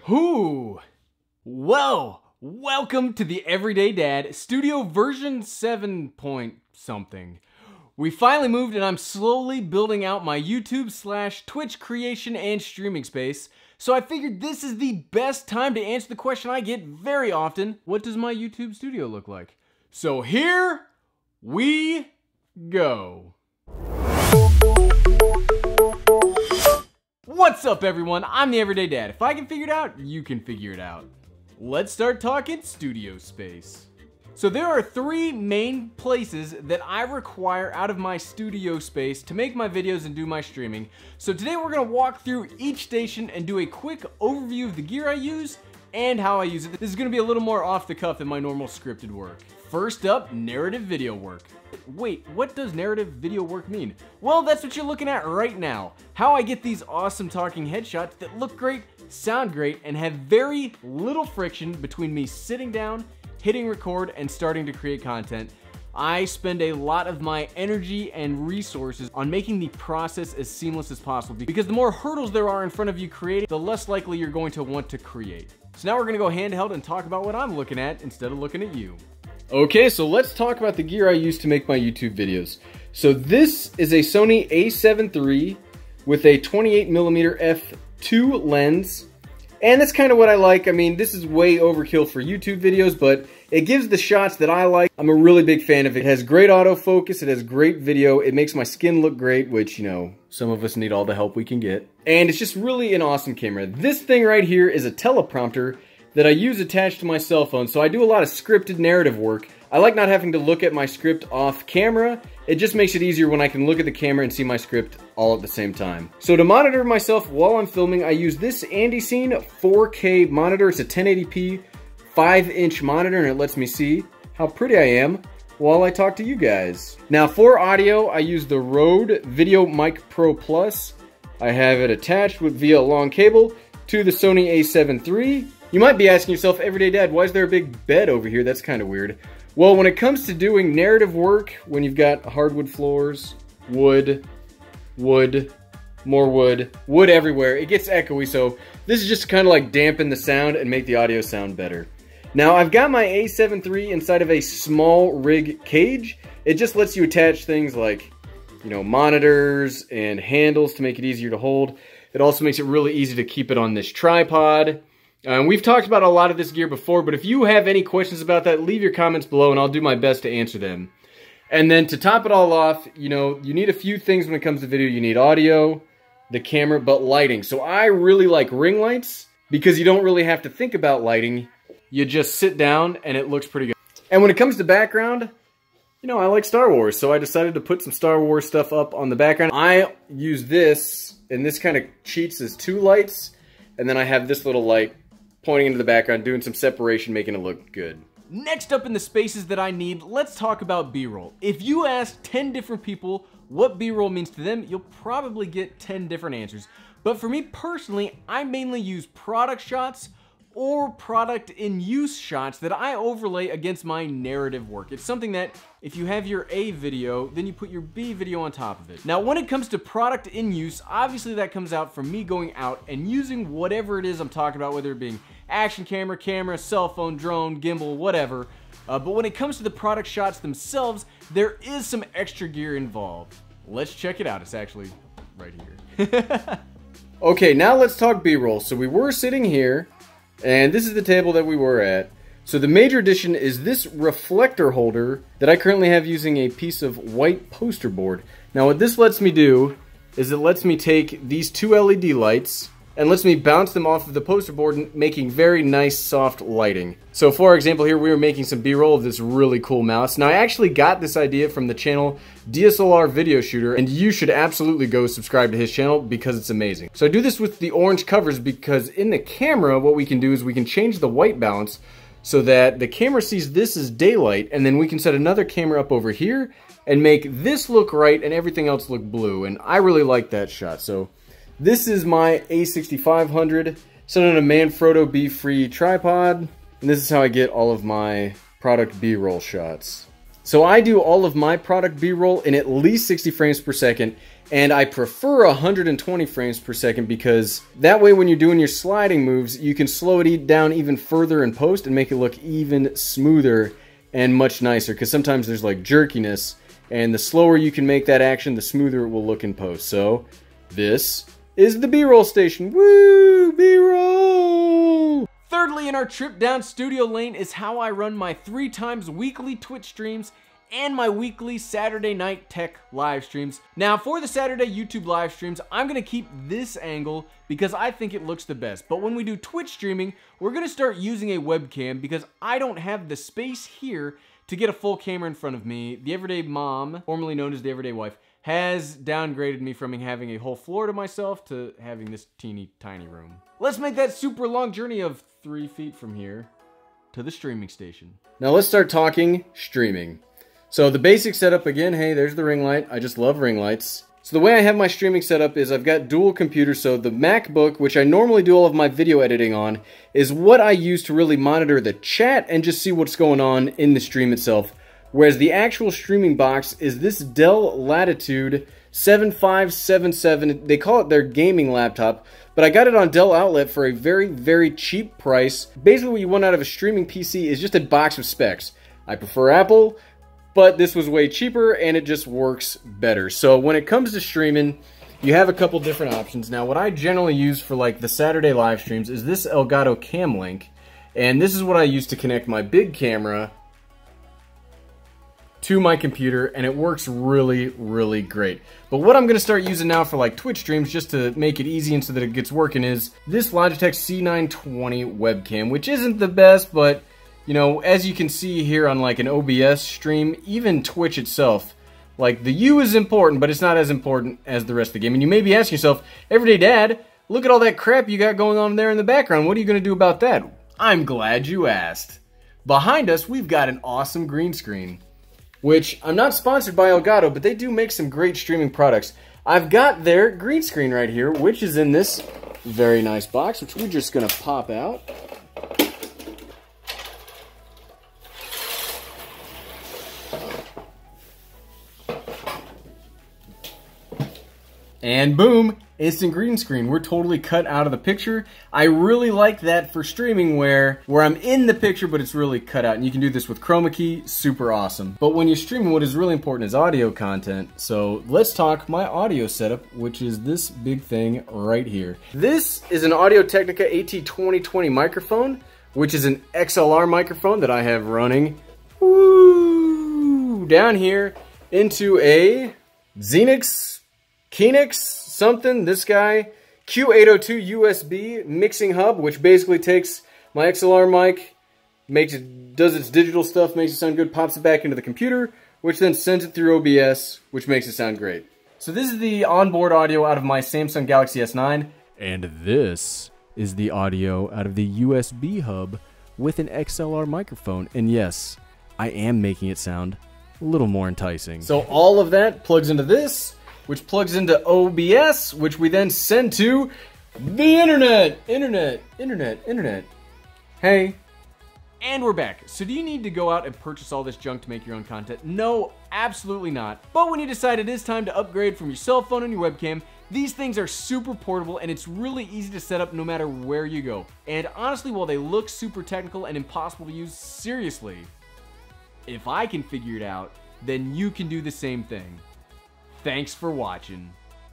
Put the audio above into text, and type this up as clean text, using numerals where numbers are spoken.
Whoo! Whoa! Welcome to the Everyday Dad Studio version 7 point something. We finally moved and I'm slowly building out my YouTube/Twitch creation and streaming space. So I figured this is the best time to answer the question I get very often. What does my YouTube studio look like? So here we go. What's up everyone? I'm the Everyday Dad. If I can figure it out, you can figure it out. Let's start talking studio space. So there are 3 main places that I require out of my studio space to make my videos and do my streaming. So today we're gonna walk through each station and do a quick overview of the gear I use and how I use it. This is gonna be a little more off the cuff than my normal scripted work. First up, narrative video work. Wait, what does narrative video work mean? Well, that's what you're looking at right now. How I get these awesome talking headshots that look great, sound great, and have very little friction between me sitting down, hitting record, and starting to create content. I spend a lot of my energy and resources on making the process as seamless as possible because the more hurdles there are in front of you creating, the less likely you're going to want to create. So now we're gonna go handheld and talk about what I'm looking at instead of looking at you. Okay, so let's talk about the gear I use to make my YouTube videos. So this is a Sony A7III with a 28mm f2 lens. And that's kind of what I like. I mean, this is way overkill for YouTube videos, but it gives the shots that I like. I'm a really big fan of it. It has great autofocus, it has great video, it makes my skin look great, which, you know, some of us need all the help we can get. And it's just really an awesome camera. This thing right here is a teleprompter that I use attached to my cell phone, so I do a lot of scripted narrative work. I like not having to look at my script off camera. It just makes it easier when I can look at the camera and see my script all at the same time. So to monitor myself while I'm filming, I use this Scene 4K monitor. It's a 1080p 5-inch monitor, and it lets me see how pretty I am while I talk to you guys. Now for audio, I use the Rode Video Mic Pro Plus. I have it attached via a long cable to the Sony A7 III. You might be asking yourself, Everyday Dad, why is there a big bed over here? That's kind of weird. Well, when it comes to doing narrative work, when you've got hardwood floors, wood, more wood everywhere, it gets echoey, so this is just to kind of like dampen the sound and make the audio sound better. Now, I've got my A7 III inside of a small rig cage. It just lets you attach things like, you know, monitors and handles to make it easier to hold. It also makes it really easy to keep it on this tripod. We've talked about a lot of this gear before, but if you have any questions about that, leave your comments below and I'll do my best to answer them. And then to top it all off, you know, you need a few things when it comes to video. You need audio, the camera, but lighting. So I really like ring lights because you don't really have to think about lighting. You just sit down and it looks pretty good. And when it comes to background, you know, I like Star Wars, so I decided to put some Star Wars stuff up on the background. I use this, and this kind of cheats as 2 lights, and then I have this little light pointing into the background, doing some separation, making it look good. Next up in the spaces that I need, let's talk about B-roll. If you ask 10 different people what B-roll means to them, you'll probably get 10 different answers. But for me personally, I mainly use product shots or product in use shots that I overlay against my narrative work. It's something that if you have your A video, then you put your B video on top of it. Now, when it comes to product in use, obviously that comes out from me going out and using whatever it is I'm talking about, whether it being action camera, cell phone, drone, gimbal, whatever. But when it comes to the product shots themselves, there is some extra gear involved. Let's check it out. It's actually right here. Okay, now let's talk B-roll. So we were sitting here, and this is the table that we were at. So the major addition is this reflector holder that I currently have using a piece of white poster board. Now what this lets me do is it lets me take these 2 LED lights and lets me bounce them off of the poster board, making very nice soft lighting. So for example, here we were making some B-roll of this really cool mouse. Now I actually got this idea from the channel DSLR Video Shooter, and you should absolutely go subscribe to his channel because it's amazing. So I do this with the orange covers because in the camera, what we can do is we can change the white balance so that the camera sees this as daylight, and then we can set another camera up over here and make this look right and everything else look blue. And I really like that shot. So this is my A6500, set on a Manfrotto B-free tripod, and this is how I get all of my product B-roll shots. So I do all of my product B-roll in at least 60 frames per second, And I prefer 120 frames per second because that way when you're doing your sliding moves, you can slow it down even further in post and make it look even smoother and much nicer. Because sometimes there's like jerkiness, and the slower you can make that action, the smoother it will look in post. So this is the B-roll station. Woo! B-roll! Thirdly, in our trip down studio lane is how I run my 3 times weekly Twitch streams and my weekly Saturday night tech live streams. Now, for the Saturday YouTube live streams, I'm gonna keep this angle because I think it looks the best. But when we do Twitch streaming, we're gonna start using a webcam because I don't have the space here to get a full camera in front of me. The Everyday Mom, formerly known as the Everyday Wife, has downgraded me from having a whole floor to myself to having this teeny tiny room. Let's make that super long journey of 3 feet from here to the streaming station. Now let's start talking streaming. So the basic setup again, hey, there's the ring light. I just love ring lights. So the way I have my streaming set up is I've got dual computers. So the MacBook, which I normally do all of my video editing on, is what I use to really monitor the chat and just see what's going on in the stream itself. Whereas the actual streaming box is this Dell Latitude 7577. They call it their gaming laptop, but I got it on Dell Outlet for a very, very cheap price. Basically what you want out of a streaming PC is just a box of specs. I prefer Apple, but this was way cheaper and it just works better. So when it comes to streaming, you have a couple different options. Now what I generally use for like the Saturday live streams is this Elgato Cam Link, and this is what I use to connect my big camera to my computer, and it works really, really great. But what I'm gonna start using now for like Twitch streams, just to make it easy and so that it gets working, is this Logitech C920 webcam, which isn't the best, but you know, as you can see here on like an OBS stream, even Twitch itself, like the U is important, but it's not as important as the rest of the game. And you may be asking yourself, Everyday Dad, look at all that crap you got going on there in the background. What are you gonna do about that? I'm glad you asked. Behind us, we've got an awesome green screen, which I'm not sponsored by Elgato, but they do make some great streaming products. I've got their green screen right here, which is in this very nice box, which we're just gonna pop out. And boom, instant green screen. We're totally cut out of the picture. I really like that for streaming where I'm in the picture, but it's really cut out. And you can do this with chroma key, super awesome. But when you're streaming, what is really important is audio content. So let's talk my audio setup, which is this big thing right here. This is an Audio-Technica AT2020 microphone, which is an XLR microphone that I have running down here into a Xenix, Kinks, something, this guy, Q802 USB mixing hub, which basically takes my XLR mic, does its digital stuff, makes it sound good, pops it back into the computer, which then sends it through OBS, which makes it sound great. So this is the onboard audio out of my Samsung Galaxy S9, and this is the audio out of the USB hub with an XLR microphone. And yes, I am making it sound a little more enticing. So all of that plugs into this, which plugs into OBS, which we then send to the internet. Internet. Hey. And we're back. So do you need to go out and purchase all this junk to make your own content? No, absolutely not. But when you decide it is time to upgrade from your cell phone and your webcam, these things are super portable and it's really easy to set up no matter where you go. And honestly, while they look super technical and impossible to use, seriously, if I can figure it out, then you can do the same thing. Thanks for watching.